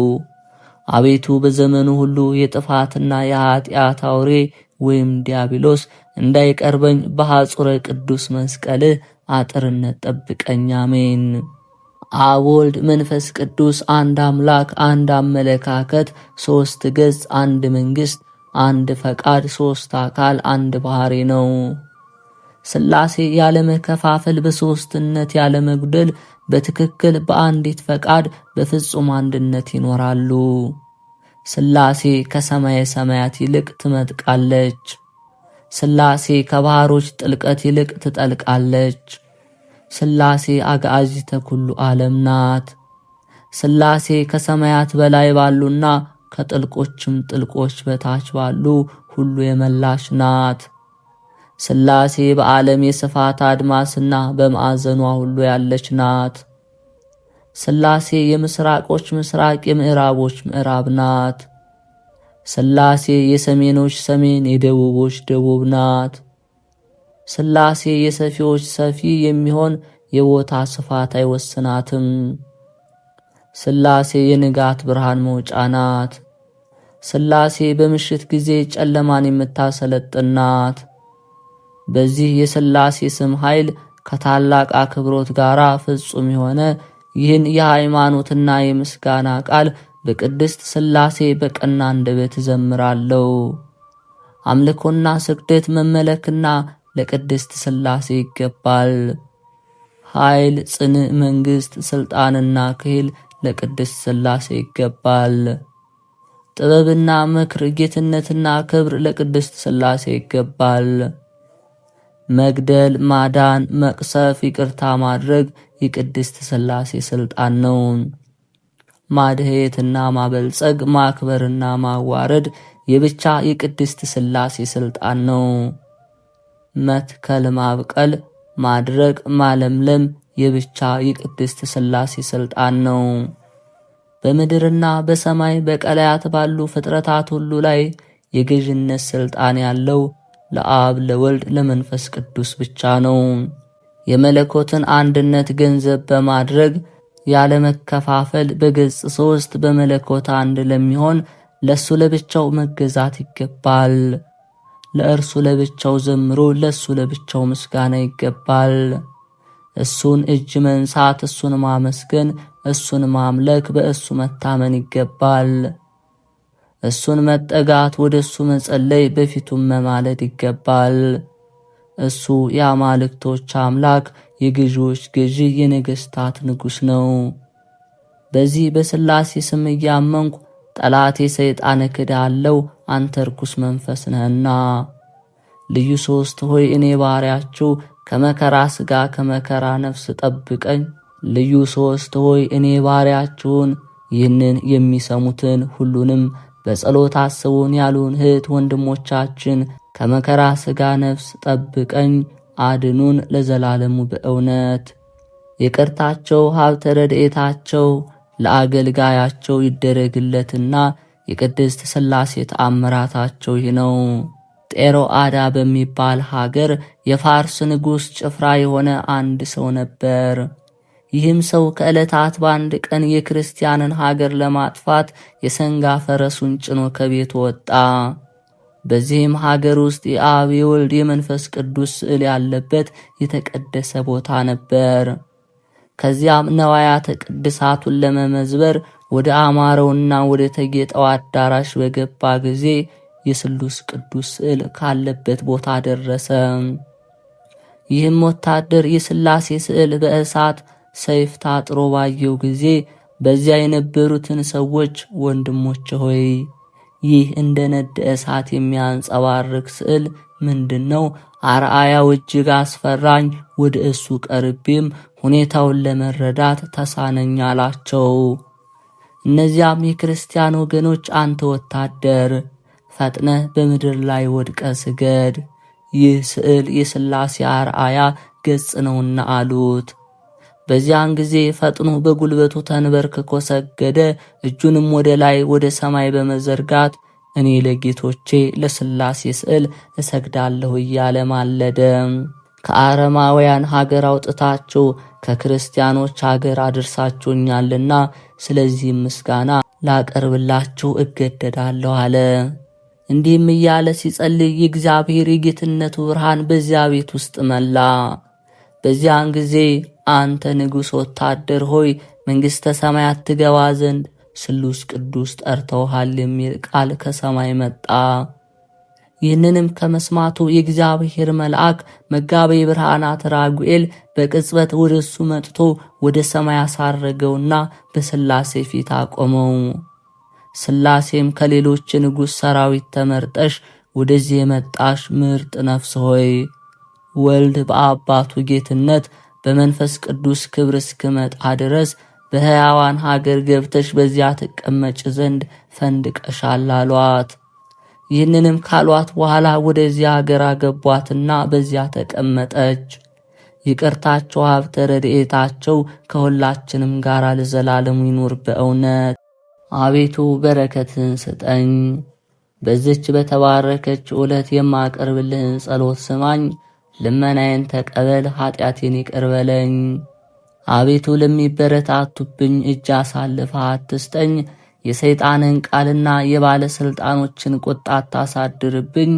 Speaker 1: አቤቱ በዘመኑ ሁሉ የጥፋትና የኃጢአት አውሬ ወይም ዲያብሎስ እንዳይቀርበኝ በሐጹረ ቅዱስ መስቀልህ አጥርነት ጠብቀኝ፣ አሜን። አብ ወልድ መንፈስ ቅዱስ አንድ አምላክ፣ አንድ አመለካከት፣ 3 ገጽ፣ አንድ መንግሥት፣ አንድ ፈቃድ፣ 3 አካል፣ አንድ ባህሪ ነው። ሥላሴ ያለ መከፋፈል በሦስትነት ያለ መጉደል በትክክል በአንዲት ፈቃድ በፍጹም አንድነት ይኖራሉ። ሥላሴ ከሰማየ ሰማያት ይልቅ ትመጥቃለች። ሥላሴ ከባህሮች ጥልቀት ይልቅ ትጠልቃለች። ሥላሴ አግዓዚተ ኩሉ ዓለም ናት። ሥላሴ ከሰማያት በላይ ባሉና ከጥልቆችም ጥልቆች በታች ባሉ ሁሉ የመላሽ ናት። ሥላሴ በዓለም የስፋት አድማስና በማዕዘኗ ሁሉ ያለች ናት። ሥላሴ የምስራቆች ምስራቅ የምዕራቦች ምዕራብ ናት። ሥላሴ የሰሜኖች ሰሜን የደቡቦች ደቡብ ናት። ሥላሴ የሰፊዎች ሰፊ የሚሆን የቦታ ስፋት አይወስናትም። ሥላሴ የንጋት ብርሃን መውጫ ናት። ሥላሴ በምሽት ጊዜ ጨለማን የምታሰለጥን ናት። በዚህ የሥላሴ ስም ኃይል ከታላቅ አክብሮት ጋር ፍጹም የሆነ ይህን የሃይማኖትና የምስጋና ቃል በቅድስት ሥላሴ በቀና አንደበት እዘምራለሁ። አምልኮና ስግደት መመለክና ለቅድስት ሥላሴ ይገባል። ኃይል፣ ጽንዕ፣ መንግሥት፣ ሥልጣንና ክህል ለቅድስት ሥላሴ ይገባል። ጥበብና ምክር፣ ጌትነትና ክብር ለቅድስት ሥላሴ ይገባል። መግደል፣ ማዳን፣ መቅሰፍ፣ ይቅርታ ማድረግ የቅድስት ሥላሴ ሥልጣን ነው። ማድሄትና ማበልጸግ፣ ማክበርና ማዋረድ የብቻ የቅድስት ሥላሴ ሥልጣን ነው። መትከል፣ ማብቀል፣ ማድረቅ፣ ማለምለም የብቻ የቅድስት ሥላሴ ሥልጣን ነው። በምድርና በሰማይ በቀላያት ባሉ ፍጥረታት ሁሉ ላይ የገዥነት ሥልጣን ያለው ለአብ ለወልድ ለመንፈስ ቅዱስ ብቻ ነው። የመለኮትን አንድነት ገንዘብ በማድረግ ያለመከፋፈል በገጽ 3 በመለኮት አንድ ለሚሆን ለሱ ለብቻው መገዛት ይገባል። ለእርሱ ለብቻው ዘምሮ ለሱ ለብቻው ምስጋና ይገባል። እሱን እጅ መንሳት፣ እሱን ማመስገን፣ እሱን ማምለክ፣ በእሱ መታመን ይገባል። እሱን መጠጋት፣ ወደ እሱ መጸለይ፣ በፊቱም መማለድ ይገባል። እሱ የአማልክቶች አምላክ፣ የገዢዎች ገዢ፣ የነገሥታት ንጉሥ ነው። በዚህ በሥላሴ ስም እያመንኩ ጠላቴ ሰይጣን እክዳለሁ፣ አንተ ርኩስ መንፈስ ነህና። ልዩ ሦስት ሆይ እኔ ባሪያችሁ ከመከራ ሥጋ ከመከራ ነፍስ ጠብቀኝ። ልዩ ሦስት ሆይ እኔ ባሪያችሁን ይህንን የሚሰሙትን ሁሉንም በጸሎት አስቡን ያሉን እህት ወንድሞቻችን ከመከራ ሥጋ ነፍስ ጠብቀኝ፣ አድኑን ለዘላለሙ በእውነት። ይቅርታቸው ሀብተ ረድኤታቸው ለአገልጋያቸው ይደረግለትና የቅድስት ሥላሴ ተአምራታቸው ይህ ነው። ጤሮአዳ በሚባል ሀገር የፋርስ ንጉሥ ጭፍራ የሆነ አንድ ሰው ነበር። ይህም ሰው ከዕለታት በአንድ ቀን የክርስቲያንን ሀገር ለማጥፋት የሰንጋ ፈረሱን ጭኖ ከቤት ወጣ። በዚህም ሀገር ውስጥ የአብ የወልድ የመንፈስ ቅዱስ ስዕል ያለበት የተቀደሰ ቦታ ነበር። ከዚያም ነዋያተ ቅድሳቱን ለመመዝበር ወደ አማረውና ወደ ተጌጠው አዳራሽ በገባ ጊዜ የስሉስ ቅዱስ ስዕል ካለበት ቦታ ደረሰ። ይህም ወታደር የሥላሴ ስዕል በእሳት ሰይፍ ታጥሮ ባየው ጊዜ በዚያ የነበሩትን ሰዎች ወንድሞች ሆይ ይህ እንደ ነደ እሳት የሚያንጸባርቅ ስዕል ምንድነው? አርአያው እጅግ አስፈራኝ። ወደ እሱ ቀርቤም ሁኔታውን ለመረዳት ተሳነኝ አላቸው። እነዚያም የክርስቲያን ወገኖች አንተ ወታደር ፈጥነህ በምድር ላይ ወድቀ ስገድ፣ ይህ ስዕል የሥላሴ አርአያ ገጽ ነውና አሉት። በዚያን ጊዜ ፈጥኖ በጉልበቱ ተንበርክኮ ሰገደ። እጁንም ወደ ላይ ወደ ሰማይ በመዘርጋት እኔ ለጌቶቼ ለሥላሴ ስዕል እሰግዳለሁ እያለ ማለደ። ከአረማውያን ሀገር አውጥታችሁ ከክርስቲያኖች ሀገር አድርሳችሁኛልና ስለዚህ ምስጋና ላቀርብላችሁ እገደዳለሁ አለ። እንዲህም እያለ ሲጸልይ የእግዚአብሔር የጌትነቱ ብርሃን በዚያ ቤት ውስጥ መላ። በዚያን ጊዜ አንተ ንጉሥ ወታደር ሆይ መንግሥተ ሰማያት ትገባ ዘንድ ስሉስ ቅዱስ ጠርተውሃል የሚል ቃል ከሰማይ መጣ። ይህንንም ከመስማቱ የእግዚአብሔር መልአክ መጋቤ ብርሃናት ራጉኤል በቅጽበት ወደ እሱ መጥቶ ወደ ሰማይ አሳረገውና በሥላሴ ፊት አቆመው። ሥላሴም ከሌሎች ንጉሥ ሰራዊት ተመርጠሽ ወደዚህ የመጣሽ ምርጥ ነፍስ ሆይ ወልድ በአባቱ ጌትነት በመንፈስ ቅዱስ ክብር እስክመጣ ድረስ በሕያዋን ሀገር ገብተሽ በዚያ ትቀመጭ ዘንድ ፈንድቀሻል አሏት። ይህንንም ካሏት በኋላ ወደዚያ ሀገር አገቧትና በዚያ ተቀመጠች። ይቅርታቸው ሀብተ ረድኤታቸው ከሁላችንም ጋር ለዘላለሙ ይኑር በእውነት። አቤቱ በረከትን ስጠኝ። በዚች በተባረከች ዕለት የማቀርብልህን ጸሎት ስማኝ። ልመናዬን ተቀበል፣ ኃጢአቴን ይቅር በለኝ። አቤቱ ለሚበረታቱብኝ እጅ አሳልፈህ አትስጠኝ። የሰይጣንን ቃልና የባለሥልጣኖችን ቁጣ አታሳድርብኝ።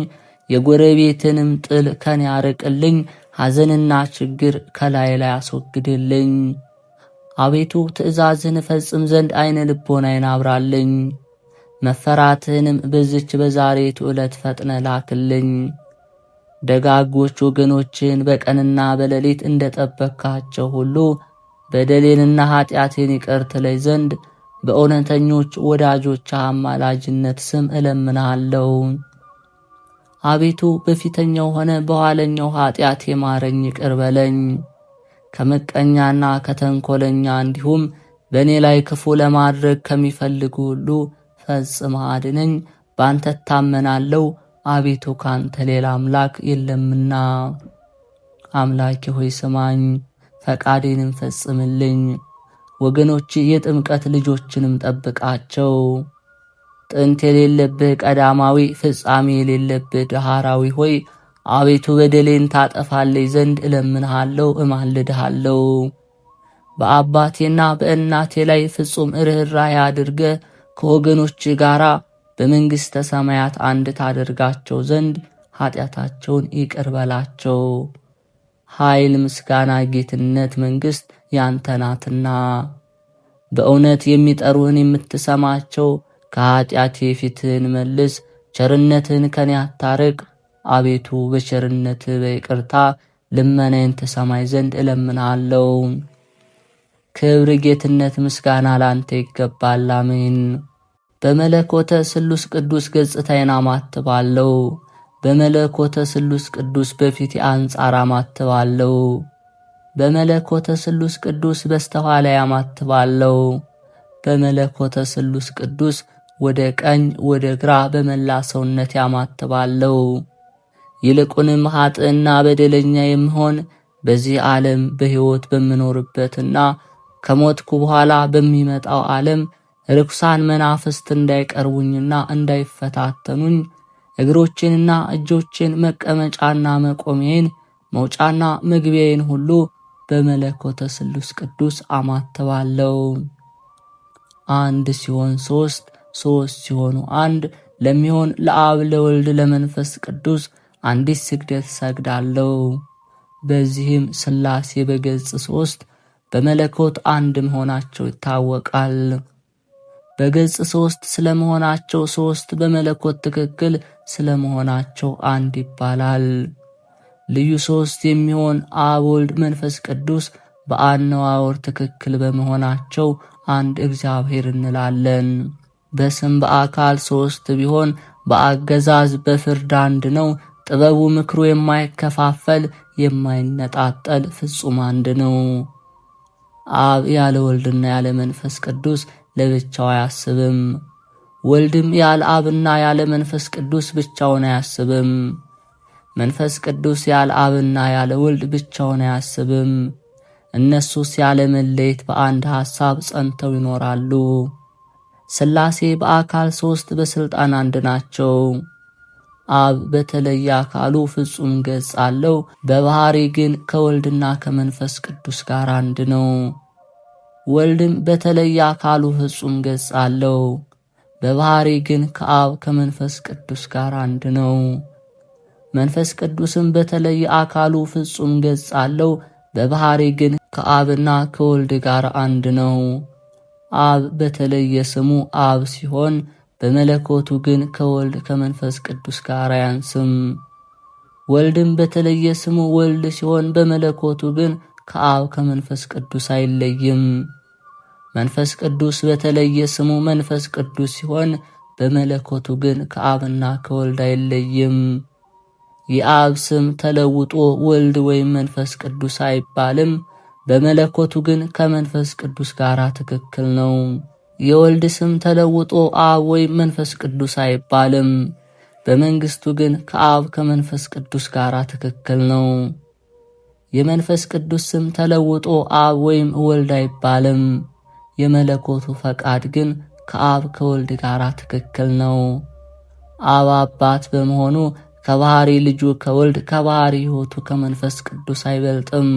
Speaker 1: የጎረቤትንም ጥል ከኔ ያርቅልኝ። ሐዘንና ችግር ከላይ ላይ አስወግድልኝ። አቤቱ ትእዛዝህን እፈጽም ዘንድ ዓይነ ልቦናዬን አብራልኝ። መፈራትህንም በዚች በዛሬቱ ዕለት ፈጥነ ላክልኝ። ደጋጎች ወገኖችን በቀንና በሌሊት እንደ ጠበቅካቸው ሁሉ በደሌንና ኃጢአቴን ይቅር ትለኝ ዘንድ በእውነተኞች ወዳጆች አማላጅነት ስም እለምንሃለሁ። አቤቱ በፊተኛው ሆነ በኋለኛው ኃጢአቴ ማረኝ፣ ይቅር በለኝ። ከምቀኛና ከተንኰለኛ እንዲሁም በእኔ ላይ ክፉ ለማድረግ ከሚፈልጉ ሁሉ ፈጽመህ አድነኝ። ባንተ እታመናለሁ፣ አቤቱ ካንተ ሌላ አምላክ የለምና። አምላኬ ሆይ ስማኝ፣ ፈቃዴንም ፈጽምልኝ። ወገኖች የጥምቀት ልጆችንም ጠብቃቸው። ጥንት የሌለብህ ቀዳማዊ፣ ፍጻሜ የሌለብህ ዳህራዊ ሆይ አቤቱ በደሌን ታጠፋለኝ ዘንድ እለምንሃለሁ፣ እማልድሃለሁ። በአባቴና በእናቴ ላይ ፍጹም ርኅራኄ አድርገህ ከወገኖች ጋር በመንግሥተ ሰማያት አንድ ታደርጋቸው ዘንድ ኃጢአታቸውን ይቅር በላቸው። ኃይል፣ ምስጋና፣ ጌትነት፣ መንግሥት ያንተ ናትና በእውነት የሚጠሩህን የምትሰማቸው ከኃጢአቴ ፊትህን መልስ፣ ቸርነትህን ከኔ አታርቅ። አቤቱ በቸርነትህ በይቅርታ ልመናዬን ትሰማኝ ዘንድ እለምንሃለሁ። ክብር፣ ጌትነት፣ ምስጋና ላንተ ይገባል። አሜን። በመለኮተ ስሉስ ቅዱስ ገጽታዬን አማትባለሁ። በመለኮተ ስሉስ ቅዱስ በፊቴ አንጻር አማትባለሁ። በመለኮተ ስሉስ ቅዱስ በስተኋላይ አማትባለሁ። በመለኮተ ስሉስ ቅዱስ ወደ ቀኝ ወደ ግራ በመላ ሰውነት ያማትባለሁ። ይልቁንም ኃጥእና በደለኛ የምሆን በዚህ ዓለም በሕይወት በምኖርበትና ከሞትኩ በኋላ በሚመጣው ዓለም ርኩሳን መናፍስት እንዳይቀርቡኝና እንዳይፈታተኑኝ እግሮቼንና እጆቼን መቀመጫና መቆሜን መውጫና መግቢያዬን ሁሉ በመለኮተ ስሉስ ቅዱስ አማትባለሁ። አንድ ሲሆን ሦስት፣ ሦስት ሲሆኑ አንድ ለሚሆን ለአብ ለወልድ ለመንፈስ ቅዱስ አንዲት ስግደት ሰግዳለሁ። በዚህም ሥላሴ በገጽ ሦስት በመለኮት አንድ መሆናቸው ይታወቃል። በገጽ ሦስት ስለመሆናቸው ሦስት፣ በመለኮት ትክክል ስለመሆናቸው አንድ ይባላል። ልዩ ሦስት የሚሆን አብ ወልድ መንፈስ ቅዱስ በአነዋወር ትክክል በመሆናቸው አንድ እግዚአብሔር እንላለን። በስም በአካል ሦስት ቢሆን በአገዛዝ በፍርድ አንድ ነው። ጥበቡ ምክሩ የማይከፋፈል የማይነጣጠል ፍጹም አንድ ነው። አብ ያለ ወልድና ያለ መንፈስ ቅዱስ ለብቻው አያስብም። ወልድም ያለ አብና ያለ መንፈስ ቅዱስ ብቻውን አያስብም። መንፈስ ቅዱስ ያለ አብና ያለ ወልድ ብቻውን አያስብም። እነሱስ ያለ መለየት በአንድ ሐሳብ ጸንተው ይኖራሉ። ሥላሴ በአካል ሦስት በሥልጣን አንድ ናቸው። አብ በተለየ አካሉ ፍጹም ገጽ አለው። በባህሪ ግን ከወልድና ከመንፈስ ቅዱስ ጋር አንድ ነው። ወልድም በተለየ አካሉ ፍጹም ገጽ አለው። በባህሪ ግን ከአብ ከመንፈስ ቅዱስ ጋር አንድ ነው። መንፈስ ቅዱስም በተለየ አካሉ ፍጹም ገጽ አለው። በባህሪ ግን ከአብና ከወልድ ጋር አንድ ነው። አብ በተለየ ስሙ አብ ሲሆን በመለኮቱ ግን ከወልድ ከመንፈስ ቅዱስ ጋር አያንስም። ወልድም በተለየ ስሙ ወልድ ሲሆን በመለኮቱ ግን ከአብ ከመንፈስ ቅዱስ አይለይም። መንፈስ ቅዱስ በተለየ ስሙ መንፈስ ቅዱስ ሲሆን በመለኮቱ ግን ከአብና ከወልድ አይለይም። የአብ ስም ተለውጦ ወልድ ወይም መንፈስ ቅዱስ አይባልም። በመለኮቱ ግን ከመንፈስ ቅዱስ ጋር ትክክል ነው። የወልድ ስም ተለውጦ አብ ወይም መንፈስ ቅዱስ አይባልም። በመንግስቱ ግን ከአብ ከመንፈስ ቅዱስ ጋር ትክክል ነው። የመንፈስ ቅዱስ ስም ተለውጦ አብ ወይም ወልድ አይባልም። የመለኮቱ ፈቃድ ግን ከአብ ከወልድ ጋር ትክክል ነው። አብ አባት በመሆኑ ከባህሪ ልጁ ከወልድ ከባህሪ ሕይወቱ ከመንፈስ ቅዱስ አይበልጥም።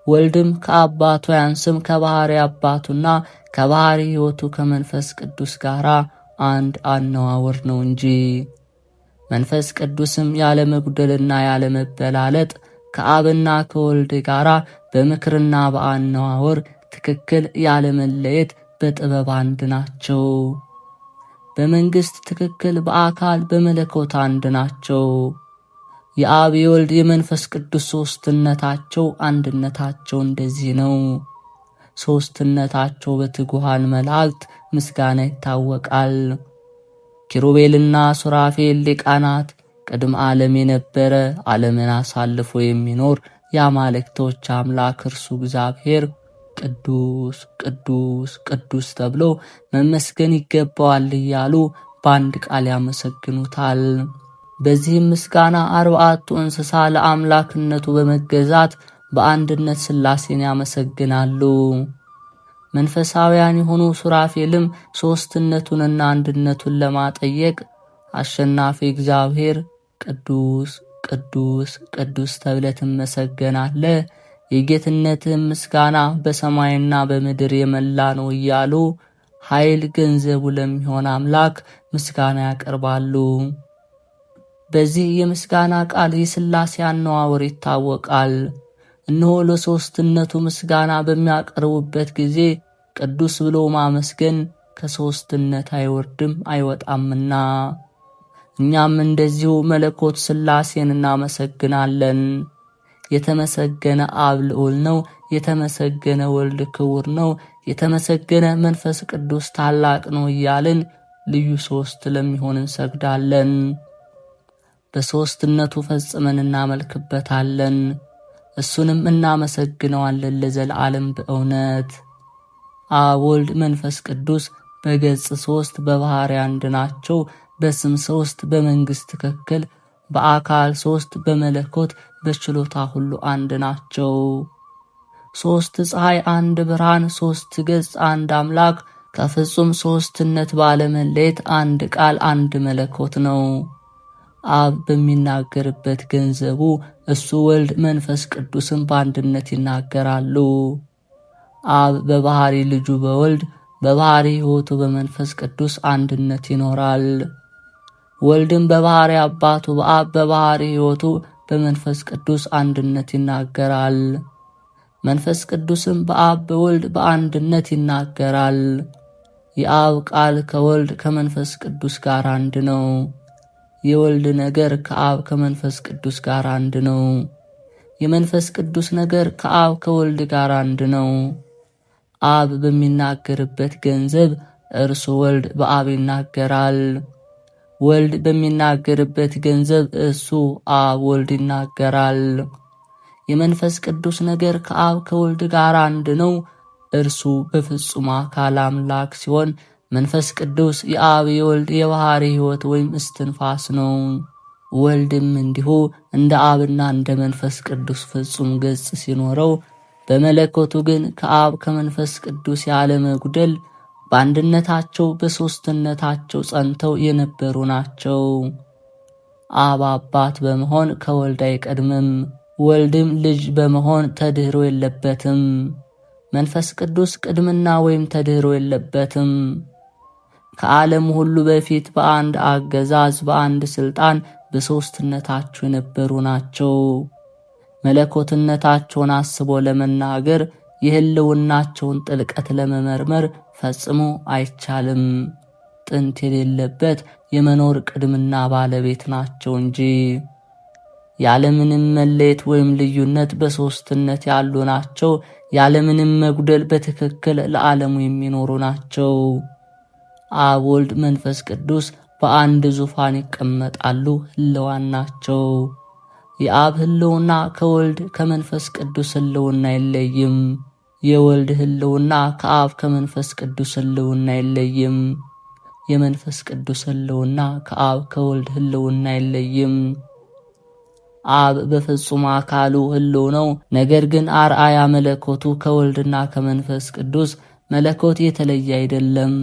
Speaker 1: ወልድም ከአባቱ አያንስም፣ ከባህሪ አባቱና ከባህሪ ሕይወቱ ከመንፈስ ቅዱስ ጋር አንድ አነዋወር ነው እንጂ። መንፈስ ቅዱስም ያለ መጉደልና ያለ መበላለጥ ከአብና ከወልድ ጋር በምክርና በአነዋወር ትክክል ያለ መለየት በጥበብ አንድ ናቸው። በመንግሥት ትክክል፣ በአካል በመለኮት አንድ ናቸው። የአብ የወልድ የመንፈስ ቅዱስ ሦስትነታቸው አንድነታቸው እንደዚህ ነው። ሦስትነታቸው በትጉሃን መላእክት ምስጋና ይታወቃል። ኪሩቤልና ሱራፌል ሊቃናት፣ ቅድመ ዓለም የነበረ ዓለምን አሳልፎ የሚኖር የአማልክቶች አምላክ እርሱ እግዚአብሔር ቅዱስ ቅዱስ ቅዱስ ተብሎ መመስገን ይገባዋል እያሉ በአንድ ቃል ያመሰግኑታል። በዚህም ምስጋና 4ቱ እንስሳ ለአምላክነቱ በመገዛት በአንድነት ሥላሴን ያመሰግናሉ። መንፈሳውያን የሆኑ ሱራፌልም ሦስትነቱንና አንድነቱን ለማጠየቅ አሸናፊ እግዚአብሔር ቅዱስ ቅዱስ ቅዱስ ተብለህ ትመሰገናለህ፣ የጌትነትህም ምስጋና በሰማይና በምድር የመላ ነው እያሉ ኃይል ገንዘቡ ለሚሆን አምላክ ምስጋና ያቀርባሉ። በዚህ የምስጋና ቃል የሥላሴ አነዋወር ይታወቃል። እነሆ ለሦስትነቱ ምስጋና በሚያቀርቡበት ጊዜ ቅዱስ ብሎ ማመስገን ከሦስትነት አይወርድም አይወጣምና፣ እኛም እንደዚሁ መለኮት ሥላሴን እናመሰግናለን። የተመሰገነ አብ ልዑል ነው፣ የተመሰገነ ወልድ ክቡር ነው፣ የተመሰገነ መንፈስ ቅዱስ ታላቅ ነው እያልን ልዩ ሦስት ለሚሆን እንሰግዳለን። በሦስትነቱ ፈጽመን እናመልክበታለን። እሱንም እናመሰግነዋለን ለዘላለም በእውነት። አብ ወልድ መንፈስ ቅዱስ በገጽ 3 በባህሪ አንድ ናቸው። በስም 3 በመንግሥት ትክክል፣ በአካል 3 በመለኮት በችሎታ ሁሉ አንድ ናቸው። 3 ፀሐይ፣ አንድ ብርሃን፣ 3 ገጽ፣ አንድ አምላክ፣ ከፍጹም ሦስትነት ባለመለየት አንድ ቃል አንድ መለኮት ነው። አብ በሚናገርበት ገንዘቡ እሱ ወልድ መንፈስ ቅዱስን በአንድነት ይናገራሉ። አብ በባህሪ ልጁ በወልድ በባህሪ ሕይወቱ በመንፈስ ቅዱስ አንድነት ይኖራል። ወልድም በባህሪ አባቱ በአብ በባህሪ ሕይወቱ በመንፈስ ቅዱስ አንድነት ይናገራል። መንፈስ ቅዱስም በአብ በወልድ በአንድነት ይናገራል። የአብ ቃል ከወልድ ከመንፈስ ቅዱስ ጋር አንድ ነው። የወልድ ነገር ከአብ ከመንፈስ ቅዱስ ጋር አንድ ነው። የመንፈስ ቅዱስ ነገር ከአብ ከወልድ ጋር አንድ ነው። አብ በሚናገርበት ገንዘብ እርሱ ወልድ በአብ ይናገራል። ወልድ በሚናገርበት ገንዘብ እሱ አብ ወልድ ይናገራል። የመንፈስ ቅዱስ ነገር ከአብ ከወልድ ጋር አንድ ነው። እርሱ በፍጹም አካል አምላክ ሲሆን መንፈስ ቅዱስ የአብ የወልድ የባህሪ ሕይወት ወይም እስትንፋስ ነው። ወልድም እንዲሁ እንደ አብና እንደ መንፈስ ቅዱስ ፍጹም ገጽ ሲኖረው፣ በመለኮቱ ግን ከአብ ከመንፈስ ቅዱስ ያለ መጉደል በአንድነታቸው በሦስትነታቸው ጸንተው የነበሩ ናቸው። አብ አባት በመሆን ከወልድ አይቀድምም፣ ወልድም ልጅ በመሆን ተድህሮ የለበትም። መንፈስ ቅዱስ ቅድምና ወይም ተድህሮ የለበትም። ከዓለም ሁሉ በፊት በአንድ አገዛዝ በአንድ ሥልጣን በሦስትነታቸው የነበሩ ናቸው። መለኮትነታቸውን አስቦ ለመናገር የህልውናቸውን ጥልቀት ለመመርመር ፈጽሞ አይቻልም። ጥንት የሌለበት የመኖር ቅድምና ባለቤት ናቸው እንጂ ያለምንም መለየት ወይም ልዩነት በሦስትነት ያሉ ናቸው። ያለምንም መጉደል በትክክል ለዓለሙ የሚኖሩ ናቸው። አብ ወልድ መንፈስ ቅዱስ በአንድ ዙፋን ይቀመጣሉ፣ ህልዋን ናቸው። የአብ ህልውና ከወልድ ከመንፈስ ቅዱስ ህልውና አይለይም። የወልድ ህልውና ከአብ ከመንፈስ ቅዱስ ህልውና አይለይም። የመንፈስ ቅዱስ ህልውና ከአብ ከወልድ ህልውና አይለይም። አብ በፍጹም አካሉ ህልው ነው። ነገር ግን አርአያ መለኮቱ ከወልድና ከመንፈስ ቅዱስ መለኮት የተለየ አይደለም።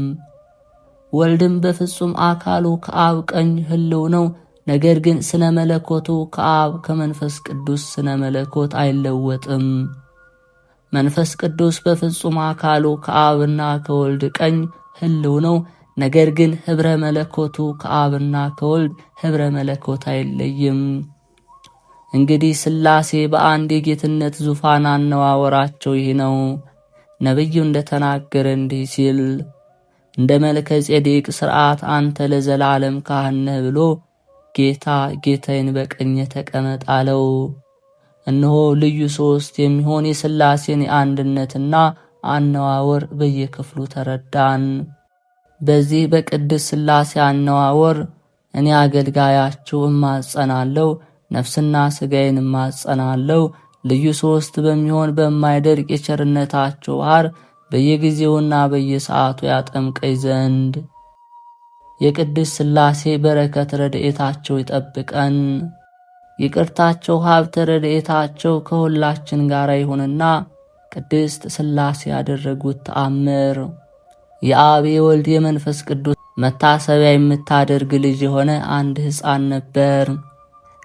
Speaker 1: ወልድም በፍጹም አካሉ ከአብ ቀኝ ህልው ነው። ነገር ግን ስነ መለኮቱ ከአብ ከመንፈስ ቅዱስ ስነ መለኮት አይለወጥም። መንፈስ ቅዱስ በፍጹም አካሉ ከአብና ከወልድ ቀኝ ሕልው ነው። ነገር ግን ኅብረ መለኮቱ ከአብና ከወልድ ኅብረ መለኮት አይለይም። እንግዲህ ሥላሴ በአንድ የጌትነት ዙፋን አነዋወራቸው ይህ ነው። ነቢዩ እንደተናገረ እንዲህ ሲል እንደ መልከ ጼዴቅ ሥርዓት አንተ ለዘላለም ካህን ነህ ብሎ ጌታ ጌታዬን በቀኜ ተቀመጥ አለው። እነሆ ልዩ ሦስት የሚሆን የሥላሴን የአንድነትና አነዋወር በየክፍሉ ተረዳን። በዚህ በቅድስ ሥላሴ አነዋወር እኔ አገልጋያችሁ እማጸናለሁ፣ ነፍስና ሥጋዬን እማጸናለሁ። ልዩ ሦስት በሚሆን በማይደርቅ የቸርነታቸው ባሕር በየጊዜውና በየሰዓቱ ያጠምቀኝ ዘንድ የቅድስ ሥላሴ በረከት ረድኤታቸው ይጠብቀን። ይቅርታቸው ሀብተ ረድኤታቸው ከሁላችን ጋር ይሁንና ቅድስት ሥላሴ ያደረጉት ተአምር የአብ የወልድ የመንፈስ ቅዱስ መታሰቢያ የምታደርግ ልጅ የሆነ አንድ ሕፃን ነበር።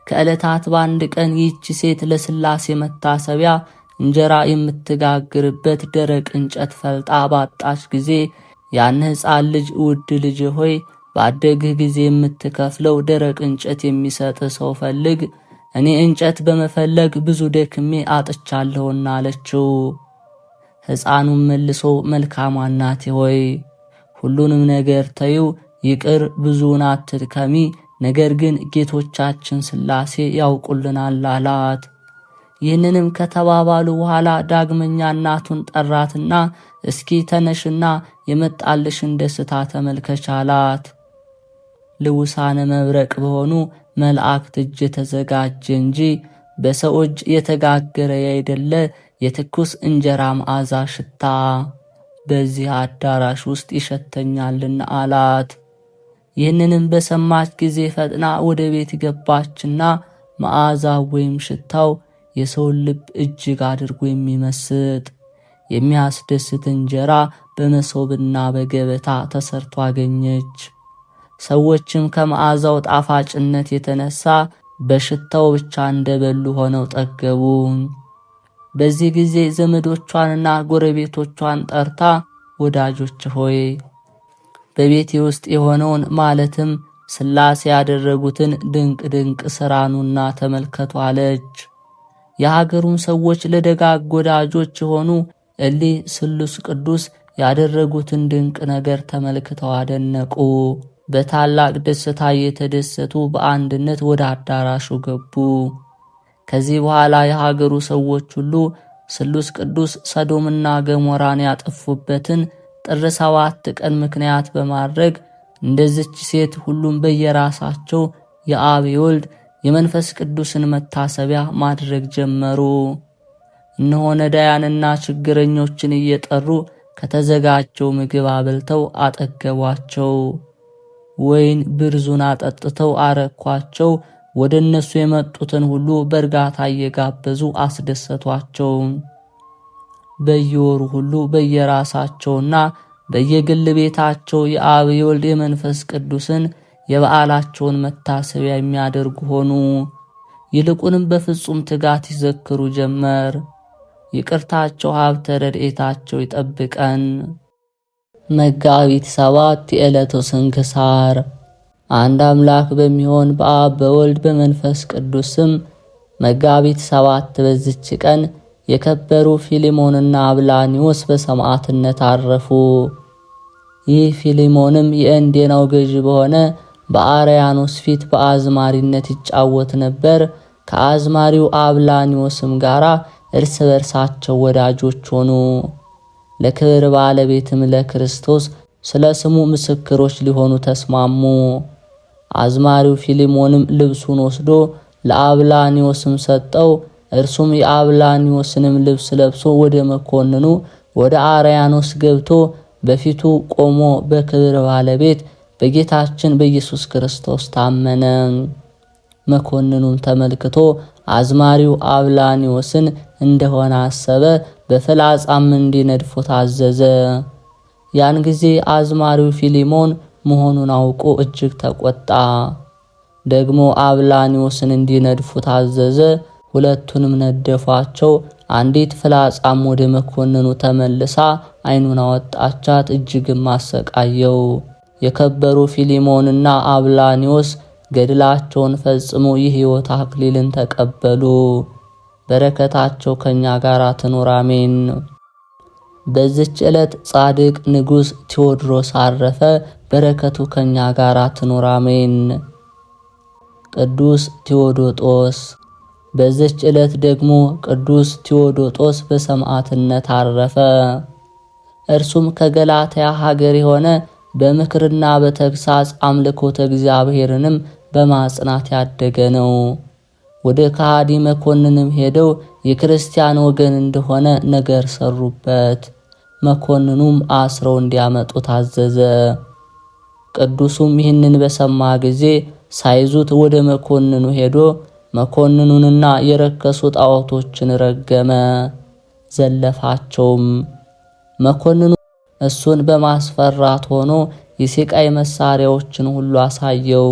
Speaker 1: ከዕለታት በአንድ ቀን ይህች ሴት ለሥላሴ መታሰቢያ እንጀራ የምትጋግርበት ደረቅ እንጨት ፈልጣ ባጣች ጊዜ ያን ሕፃን ልጅ ውድ ልጅ ሆይ ባደግህ ጊዜ የምትከፍለው ደረቅ እንጨት የሚሰጥ ሰው ፈልግ፣ እኔ እንጨት በመፈለግ ብዙ ደክሜ አጥቻለሁና አለችው። ሕፃኑም መልሶ መልካሟ እናቴ ሆይ ሁሉንም ነገር ተይው፣ ይቅር ብዙውን አትድከሚ፣ ነገር ግን ጌቶቻችን ሥላሴ ያውቁልናል አላት። ይህንንም ከተባባሉ በኋላ ዳግመኛ እናቱን ጠራትና እስኪ ተነሽና የመጣልሽን ደስታ ተመልከች አላት። ልውሳነ መብረቅ በሆኑ መላእክት እጅ የተዘጋጀ እንጂ በሰው እጅ የተጋገረ ያይደለ የትኩስ እንጀራ መዓዛ ሽታ በዚህ አዳራሽ ውስጥ ይሸተኛልና አላት። ይህንንም በሰማች ጊዜ ፈጥና ወደ ቤት ገባችና መዓዛው ወይም ሽታው የሰውን ልብ እጅግ አድርጎ የሚመስጥ የሚያስደስት እንጀራ በመሶብና በገበታ ተሰርቶ አገኘች። ሰዎችም ከመዓዛው ጣፋጭነት የተነሳ በሽታው ብቻ እንደበሉ ሆነው ጠገቡ። በዚህ ጊዜ ዘመዶቿንና ጎረቤቶቿን ጠርታ ወዳጆች ሆይ በቤቴ ውስጥ የሆነውን ማለትም ሥላሴ ያደረጉትን ድንቅ ድንቅ ሥራኑና ተመልከቱ አለች። የሀገሩን ሰዎች ለደጋግ ወዳጆች የሆኑ እሊህ ስሉስ ቅዱስ ያደረጉትን ድንቅ ነገር ተመልክተው አደነቁ። በታላቅ ደስታ የተደሰቱ በአንድነት ወደ አዳራሹ ገቡ። ከዚህ በኋላ የሀገሩ ሰዎች ሁሉ ስሉስ ቅዱስ ሰዶምና ገሞራን ያጠፉበትን ጥር 7 ቀን ምክንያት በማድረግ እንደዚች ሴት ሁሉም በየራሳቸው የአብ የወልድ የመንፈስ ቅዱስን መታሰቢያ ማድረግ ጀመሩ። እነሆ ነዳያንና ችግረኞችን እየጠሩ ከተዘጋጀው ምግብ አብልተው አጠገቧቸው። ወይን ብርዙን አጠጥተው አረኳቸው። ወደ እነሱ የመጡትን ሁሉ በእርጋታ እየጋበዙ አስደሰቷቸው። በየወሩ ሁሉ በየራሳቸውና በየግል ቤታቸው የአብ የወልድ የመንፈስ ቅዱስን የበዓላቸውን መታሰቢያ የሚያደርጉ ሆኑ። ይልቁንም በፍጹም ትጋት ይዘክሩ ጀመር። ይቅርታቸው ሀብተ ረድኤታቸው ይጠብቀን። መጋቢት 7 የዕለቱ ስንክሳር። አንድ አምላክ በሚሆን በአብ በወልድ በመንፈስ ቅዱስም መጋቢት 7 በዚች ቀን የከበሩ ፊሊሞንና አብላኒዎስ በሰማዕትነት አረፉ። ይህ ፊሊሞንም የእንዴናው ገዥ በሆነ በአርያኖስ ፊት በአዝማሪነት ይጫወት ነበር። ከአዝማሪው አብላኒዎስም ጋራ እርስ በርሳቸው ወዳጆች ሆኑ። ለክብር ባለቤትም ለክርስቶስ ስለ ስሙ ምስክሮች ሊሆኑ ተስማሙ። አዝማሪው ፊሊሞንም ልብሱን ወስዶ ለአብላኒዎስም ሰጠው። እርሱም የአብላኒዎስንም ልብስ ለብሶ ወደ መኮንኑ ወደ አርያኖስ ገብቶ በፊቱ ቆሞ በክብር ባለቤት በጌታችን በኢየሱስ ክርስቶስ ታመነ። መኮንኑን ተመልክቶ አዝማሪው አብላኒዎስን እንደሆነ አሰበ። በፍላጻም እንዲነድፎ ታዘዘ። ያን ጊዜ አዝማሪው ፊሊሞን መሆኑን አውቆ እጅግ ተቆጣ። ደግሞ አብላኒዎስን እንዲነድፉ ታዘዘ። ሁለቱንም ነደፏቸው። አንዲት ፍላጻም ወደ መኮንኑ ተመልሳ ዓይኑን አወጣቻት፣ እጅግም አሰቃየው። የከበሩ ፊሊሞንና አብላኒዎስ ገድላቸውን ፈጽሞ የሕይወት አክሊልን ተቀበሉ። በረከታቸው ከኛ ጋር ትኑር አሜን። በዚች ዕለት ጻድቅ ንጉሥ ቴዎድሮስ አረፈ። በረከቱ ከኛ ጋር ትኑር አሜን። ቅዱስ ቴዎዶጦስ። በዚች ዕለት ደግሞ ቅዱስ ቴዎዶጦስ በሰማዕትነት አረፈ። እርሱም ከገላትያ ሀገር የሆነ በምክርና በተግሳጽ አምልኮተ እግዚአብሔርንም በማጽናት ያደገ ነው። ወደ ከሃዲ መኮንንም ሄደው የክርስቲያን ወገን እንደሆነ ነገር ሰሩበት። መኮንኑም አስረው እንዲያመጡ ታዘዘ። ቅዱሱም ይህንን በሰማ ጊዜ ሳይዙት ወደ መኮንኑ ሄዶ መኮንኑንና የረከሱ ጣዖቶችን ረገመ፣ ዘለፋቸውም። መኮንኑ እሱን በማስፈራት ሆኖ የሲቃይ መሳሪያዎችን ሁሉ አሳየው።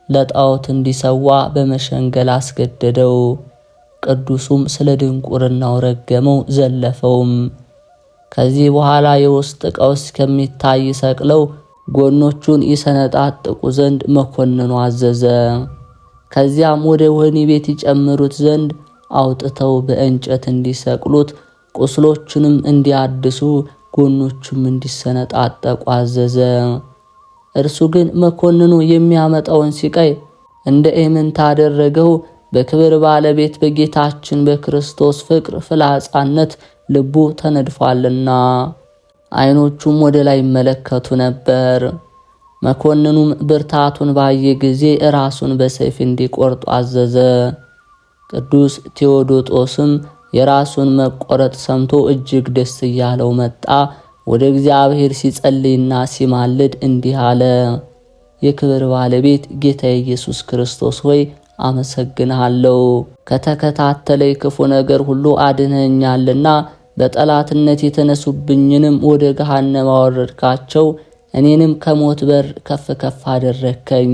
Speaker 1: ለጣዖት እንዲሰዋ በመሸንገል አስገደደው። ቅዱሱም ስለ ድንቁርናው ረገመው፣ ዘለፈውም። ከዚህ በኋላ የውስጥ ዕቃው እስከሚታይ ሰቅለው ጎኖቹን ይሰነጣጥቁ ዘንድ መኮንኑ አዘዘ። ከዚያም ወደ ወህኒ ቤት ይጨምሩት ዘንድ አውጥተው በእንጨት እንዲሰቅሉት፣ ቁስሎቹንም እንዲያድሱ፣ ጎኖቹም እንዲሰነጣጠቁ አዘዘ። እርሱ ግን መኮንኑ የሚያመጣውን ሲቃይ እንደ ኢምንት አደረገው። በክብር ባለቤት በጌታችን በክርስቶስ ፍቅር ፍላጻነት ልቡ ተነድፏልና ዓይኖቹም ወደ ላይ ይመለከቱ ነበር። መኮንኑም ብርታቱን ባየ ጊዜ ራሱን በሰይፍ እንዲቆርጡ አዘዘ። ቅዱስ ቴዎዶጦስም የራሱን መቆረጥ ሰምቶ እጅግ ደስ እያለው መጣ። ወደ እግዚአብሔር ሲጸልይና ሲማልድ እንዲህ አለ። የክብር ባለቤት ጌታ ኢየሱስ ክርስቶስ ሆይ አመሰግንሃለሁ። ከተከታተለኝ ክፉ ነገር ሁሉ አድነኛልና በጠላትነት የተነሱብኝንም ወደ ገሃነም አወረድካቸው። እኔንም ከሞት በር ከፍ ከፍ አደረከኝ።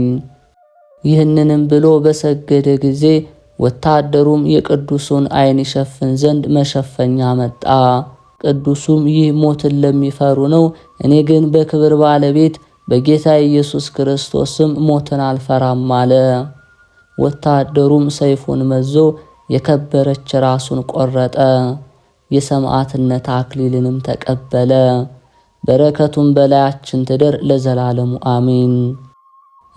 Speaker 1: ይህንንም ብሎ በሰገደ ጊዜ ወታደሩም የቅዱሱን ዓይን ይሸፍን ዘንድ መሸፈኛ መጣ። ቅዱሱም ይህ ሞትን ለሚፈሩ ነው፣ እኔ ግን በክብር ባለቤት በጌታ ኢየሱስ ክርስቶስም ሞትን አልፈራም አለ። ወታደሩም ሰይፉን መዞ የከበረች ራሱን ቆረጠ። የሰማዕትነት አክሊልንም ተቀበለ። በረከቱም በላያችን ትደር ለዘላለሙ አሜን።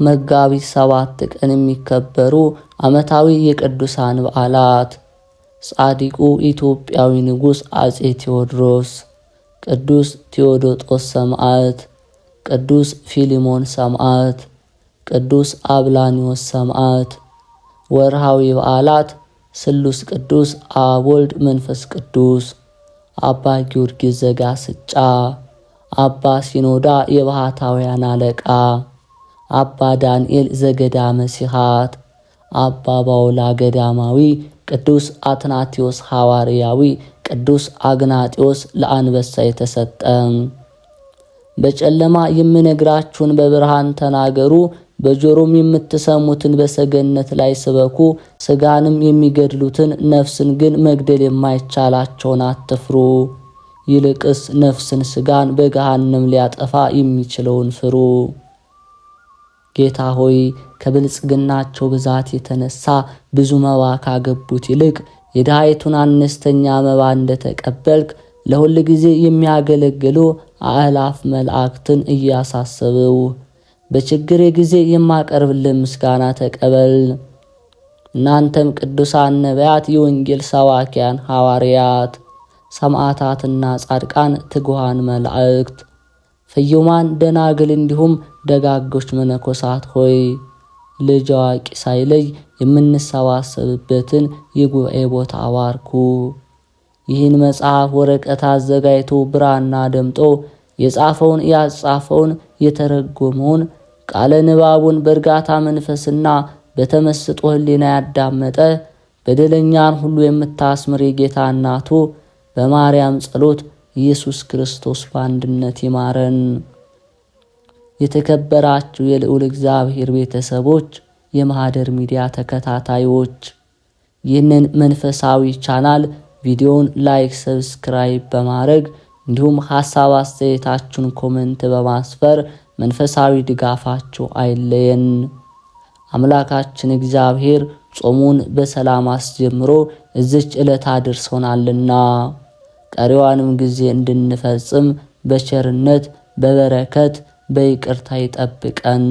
Speaker 1: መጋቢት 7 ቀን የሚከበሩ ዓመታዊ የቅዱሳን በዓላት፦ ጻድቁ ኢትዮጵያዊ ንጉሥ አጼ ቴዎድሮስ፣ ቅዱስ ቴዎዶጦስ ሰማዕት፣ ቅዱስ ፊሊሞን ሰማዕት፣ ቅዱስ አብላኒዎስ ሰማዕት። ወርሃዊ በዓላት፦ ስሉስ ቅዱስ አብ ወልድ መንፈስ ቅዱስ፣ አባ ጊዮርጊስ ዘጋስጫ፣ አባ ሲኖዳ የባህታውያን አለቃ፣ አባ ዳንኤል ዘገዳመ ሲሃት፣ አባ ባውላ ገዳማዊ፣ ቅዱስ አትናቴዎስ ሐዋርያዊ፣ ቅዱስ አግናጤዎስ ለአንበሳ የተሰጠ። በጨለማ የምነግራችሁን በብርሃን ተናገሩ፣ በጆሮም የምትሰሙትን በሰገነት ላይ ስበኩ። ስጋንም የሚገድሉትን ነፍስን ግን መግደል የማይቻላቸውን አትፍሩ። ይልቅስ ነፍስን ስጋን በገሃነም ሊያጠፋ የሚችለውን ፍሩ። ጌታ ሆይ ከብልጽግናቸው ብዛት የተነሳ ብዙ መባ ካገቡት ይልቅ የድሃይቱን አነስተኛ መባ እንደተቀበልክ ለሁል ጊዜ የሚያገለግሉ አእላፍ መላእክትን እያሳሰበው በችግሬ ጊዜ የማቀርብልን ምስጋና ተቀበል። እናንተም ቅዱሳን ነቢያት፣ የወንጌል ሰባኪያን ሐዋርያት፣ ሰማዕታትና ጻድቃን፣ ትጉሃን መላእክት፣ ፍዩማን ደናግል እንዲሁም ደጋጎች መነኮሳት ሆይ ልጅ አዋቂ ሳይለይ የምንሰባሰብበትን የጉባኤ ቦታ አባርኩ። ይህን መጽሐፍ ወረቀት አዘጋጅቶ ብራና ደምጦ የጻፈውን ያጻፈውን የተረጎመውን ቃለ ንባቡን በእርጋታ መንፈስና በተመስጦ ሕሊና ያዳመጠ በደለኛን ሁሉ የምታስምር የጌታ እናቱ በማርያም ጸሎት ኢየሱስ ክርስቶስ በአንድነት ይማረን። የተከበራችሁ የልዑል እግዚአብሔር ቤተሰቦች የማህደር ሚዲያ ተከታታዮች ይህንን መንፈሳዊ ቻናል ቪዲዮን ላይክ፣ ሰብስክራይብ በማድረግ እንዲሁም ሐሳብ አስተያየታችሁን ኮሜንት በማስፈር መንፈሳዊ ድጋፋችሁ አይለየን። አምላካችን እግዚአብሔር ጾሙን በሰላም አስጀምሮ እዚች ዕለት አድርሶናልና ቀሪዋንም ጊዜ እንድንፈጽም በቸርነት በበረከት በይቅርታ ይጠብቀን።